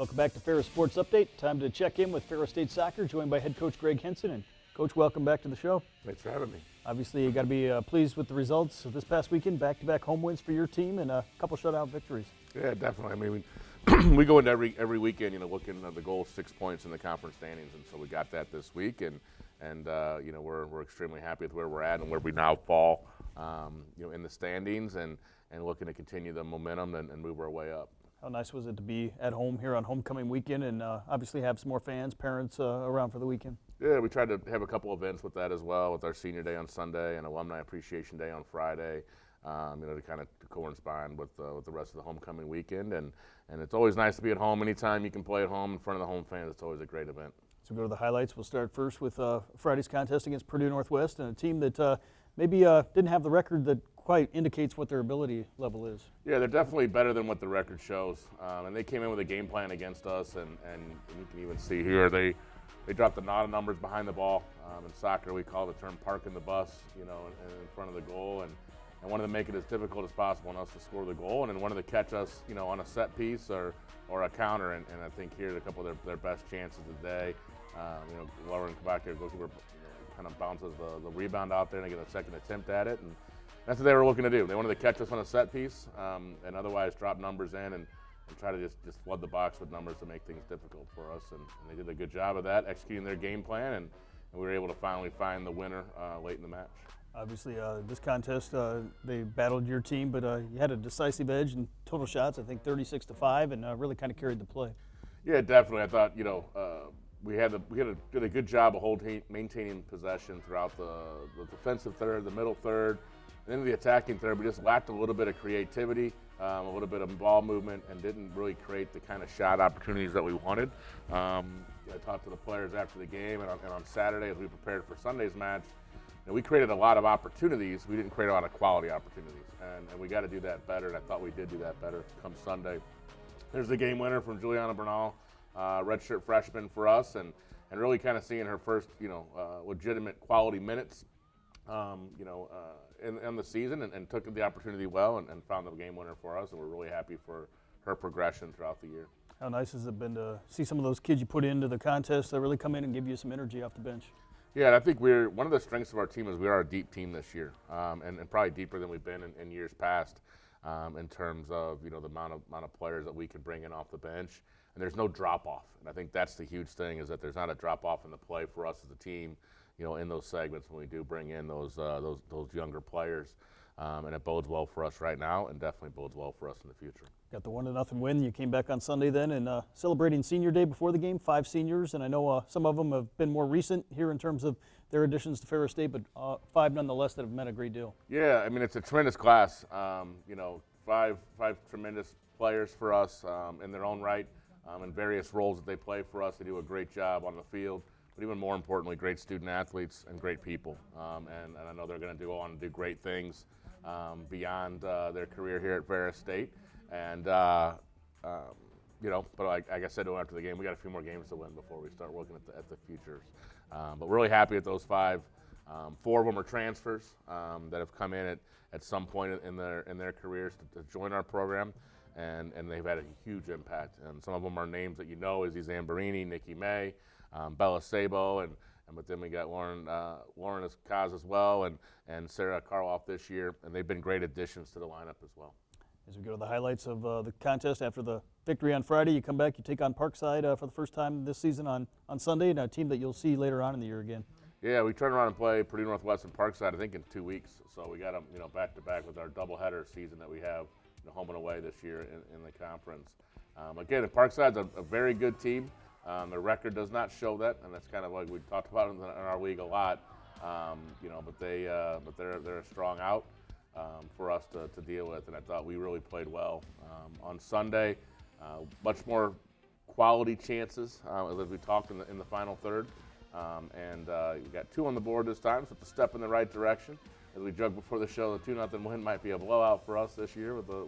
Welcome back to Ferris Sports Update. Time to check in with Ferris State Soccer, joined by head coach Greg Henson. And Coach, welcome back to the show. Thanks for having me. Obviously, you got to be pleased with the results of this past weekend. Back-to-back home wins for your team and a couple shutout victories. Yeah, definitely. I mean, we go into every weekend, looking at the goal 6 points in the conference standings, and so we got that this week, and we're extremely happy with where we're at and where we now fall, in the standings, and looking to continue the momentum and move our way up. How nice was it to be at home here on homecoming weekend and obviously have some more fans, parents around for the weekend? Yeah, we tried to have a couple events with that as well, with our senior day on Sunday and alumni appreciation day on Friday, to kind of coincide with the rest of the homecoming weekend. And it's always nice to be at home. Anytime you can play at home in front of the home fans, it's always a great event. So we'll go to the highlights. We'll start first with Friday's contest against Purdue Northwest, and a team that maybe didn't have the record that quite indicates what their ability level is. Yeah, they're definitely better than what the record shows. And they came in with a game plan against us, and you can even see here they dropped a lot of numbers behind the ball. In soccer, we call the term parking the bus, in front of the goal, and wanted to make it as difficult as possible on us to score the goal, and then wanted to catch us, on a set piece or a counter. And I think here's a couple of their best chances of the day. Lauren Kabakir, goalkeeper, kind of bounces the rebound out there and they get a second attempt at it. And that's what they were looking to do. They wanted to catch us on a set piece and otherwise drop numbers in and try to just flood the box with numbers to make things difficult for us. And they did a good job of that, executing their game plan, and we were able to finally find the winner late in the match. Obviously, this contest, they battled your team, but you had a decisive edge in total shots, I think 36-5, and really kind of carried the play. Yeah, definitely. I thought, we did a good job of maintaining possession throughout the defensive third, the middle third, and then the attacking third. We just lacked a little bit of creativity, a little bit of ball movement, and didn't really create the kind of shot opportunities that we wanted. I talked to the players after the game and on Saturday as we prepared for Sunday's match. We created a lot of opportunities. We didn't create a lot of quality opportunities, and we got to do that better, and I thought we did do that better come Sunday. There's the game winner from Juliana Bernal, redshirt freshman for us, and really kind of seeing her first, legitimate quality minutes, in the season, and took the opportunity well and found the game winner for us, and we're really happy for her progression throughout the year. How nice has it been to see some of those kids you put into the contest that really come in and give you some energy off the bench? Yeah, and I think one of the strengths of our team is we are a deep team this year, and probably deeper than we've been in years past, in terms of the amount of players that we can bring in off the bench, and there's no drop off. And I think that's the huge thing, is that there's not a drop off in the play for us as a team, in those segments when we do bring in those younger players, and it bodes well for us right now, and definitely bodes well for us in the future. Got the 1-0 win. You came back on Sunday then, and celebrating senior day before the game, 5 seniors, and I know some of them have been more recent here in terms of their additions to Ferris State, but 5 nonetheless that have meant a great deal. Yeah, I mean, it's a tremendous class. 5 tremendous players for us in their own right, in various roles that they play for us. They do a great job on the field, but even more importantly, great student athletes and great people. And I know they're going to go on and do great things beyond their career here at Ferris State. And, but like I said after the game, we got a few more games to win before we start looking at the futures. But we're really happy with those 5. 4 of them are transfers that have come in at some point in their careers to join our program, and they've had a huge impact. And some of them are names that Izzy Zambarini, Nikki May, Bella Sabo, but then we got Lauren Kaz as well, and Sarah Karloff this year, and they've been great additions to the lineup as well. As we go to the highlights of the contest after the victory on Friday, you come back, you take on Parkside for the first time this season on Sunday, and a team that you'll see later on in the year again. Yeah, we turn around and play Purdue Northwest and Parkside, I think, in 2 weeks. So we got them, back-to-back with our doubleheader season that we have, home and away this year in the conference. Again, Parkside's a very good team. Their record does not show that, and that's kind of like we talked about in our league a lot. But they're a strong out for us to deal with, and I thought we really played well on Sunday. Much more quality chances, as we talked in the final third, and we got 2 on the board this time, so it's a step in the right direction. As we joked before the show, the 2-0 win might be a blowout for us this year with the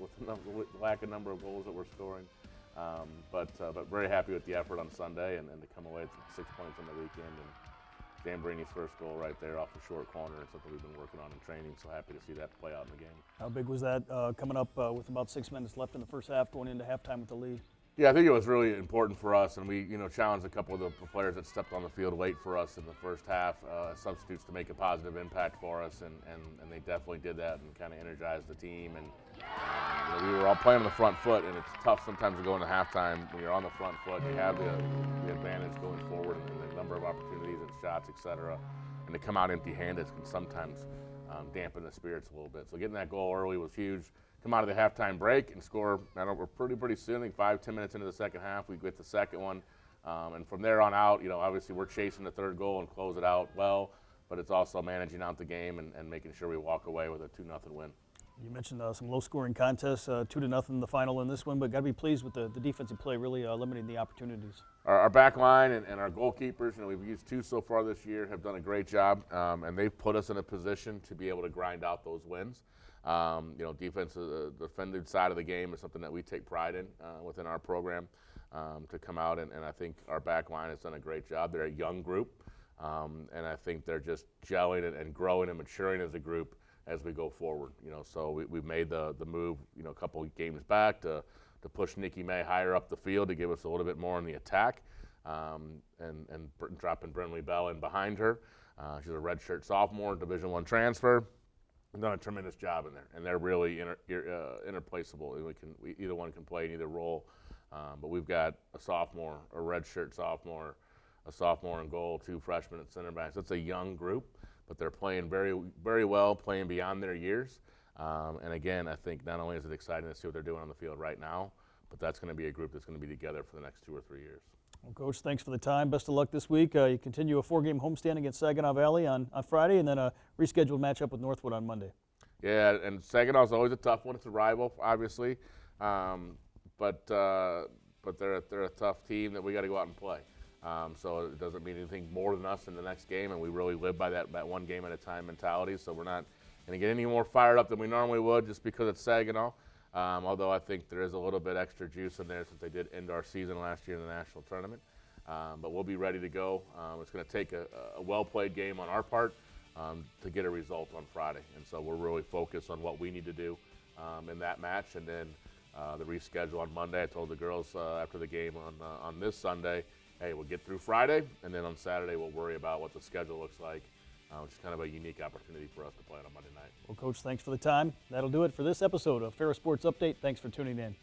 lack of number of goals that we're scoring. But very happy with the effort on Sunday and to come away with 6 points on the weekend. And Zambarini's first goal right there off the short corner is something we've been working on in training, so happy to see that play out in the game. How big was that coming up with about 6 minutes left in the first half, going into halftime with the lead? Yeah, I think it was really important for us, and we, challenged a couple of the players that stepped on the field late for us in the first half as substitutes to make a positive impact for us, and they definitely did that and kind of energized the team. And we were all playing on the front foot, and it's tough sometimes to go into halftime when you're on the front foot. You have the advantage going forward and the number of opportunities and shots, et cetera, and to come out empty-handed can sometimes dampen the spirits a little bit. So getting that goal early was huge. Come out of the halftime break and score. We're pretty soon. I think 5-10 minutes into the second half, we get the second one, and from there on out, obviously we're chasing the third goal and close it out well. But it's also managing out the game and making sure we walk away with a 2-0 win. You mentioned some low-scoring contests, 2-0 the final in this one, but got to be pleased with the defensive play, really limiting the opportunities. Our back line and our goalkeepers, we've used 2 so far this year, have done a great job, and they've put us in a position to be able to grind out those wins. Defense, the defended side of the game is something that we take pride in within our program to come out, and I think our back line has done a great job. They're a young group, and I think they're just gelling and growing and maturing as a group as we go forward. So we've made the move, a couple of games back to push Nikki May higher up the field to give us a little bit more in the attack, and dropping Brinley Bell in behind her. She's a redshirt sophomore, Division I transfer. Done a tremendous job in there, and they're really interplaceable. Either one can play in either role, but we've got a sophomore, a redshirt sophomore, a sophomore in goal, 2 freshmen at center backs. It's a young group, but they're playing very, very well, playing beyond their years. And again, I think not only is it exciting to see what they're doing on the field right now, but that's going to be a group that's going to be together for the next 2 or 3 years. Well, Coach, thanks for the time. Best of luck this week. You continue a 4-game homestand against Saginaw Valley on Friday, and then a rescheduled matchup with Northwood on Monday. Yeah, and Saginaw's always a tough one. It's a rival, obviously, but they're a tough team that we got to go out and play. So it doesn't mean anything more than us in the next game, and we really live by that one game at a time mentality. So we're not going to get any more fired up than we normally would just because it's Saginaw. Although I think there is a little bit extra juice in there since they did end our season last year in the national tournament. But we'll be ready to go. It's going to take a well-played game on our part to get a result on Friday. And so we're really focused on what we need to do in that match. And then the reschedule on Monday, I told the girls after the game on this Sunday, hey, we'll get through Friday, and then on Saturday we'll worry about what the schedule looks like. Which is kind of a unique opportunity for us to play on a Monday night. Well, Coach, thanks for the time. That'll do it for this episode of Ferris Sports Update. Thanks for tuning in.